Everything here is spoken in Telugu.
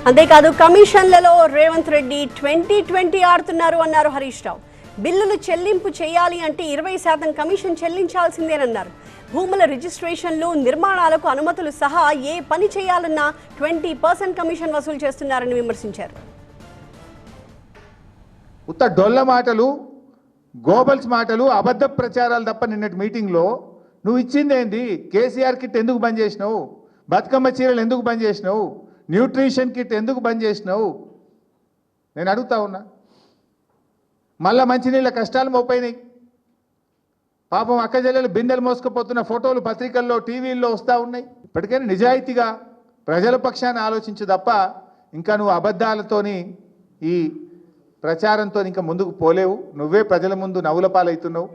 అంతేకాదు కమిషన్లలో రేవంత్ రెడ్డి 2020 ఆడుతున్నారు అన్నారు హరీష్ రావు. బిల్లులు చెల్లింపు చేయాలి అంటే 20% కమిషన్ చెల్లించాల్సిందేనన్నారు. భూముల రిజిస్ట్రేషన్లు, నిర్మాణాలకు అనుమతులు సహా ఏ పని చేయాలన్నా 20% కమిషన్ వసూలు చేస్తున్నారని విమర్శించారు. ఉత్త డొల్ల మాటలు, గోబల్స్ మాటలు, అబద్ధ ప్రచారాలు తప్ప నిన్నటి మీటింగ్లో నువ్వు ఇచ్చింది ఏంది? కేసీఆర్ కిట్ ఎందుకు బంద్ చేసినావు? బతుకమ్మ చీరలు ఎందుకు బంద్ చేసినావు? న్యూట్రిషన్ కిట్ ఎందుకు బంద్ చేసినావు? నేను అడుగుతా ఉన్నా. మళ్ళా మంచినీళ్ళ కష్టాలు మోపైనాయి. పాపం అక్కజల్లెలు బిందెలు మోసుకుపోతున్న ఫోటోలు పత్రికల్లో, టీవీల్లో వస్తూ ఉన్నాయి. ఇప్పటికైనా నిజాయితీగా ప్రజల పక్షాన్ని ఆలోచించు తప్ప ఇంకా నువ్వు అబద్ధాలతోని, ఈ ప్రచారంతో ఇంకా ముందుకు పోలేవు. నువ్వే ప్రజల ముందు నవ్వుల పాలవుతున్నావు.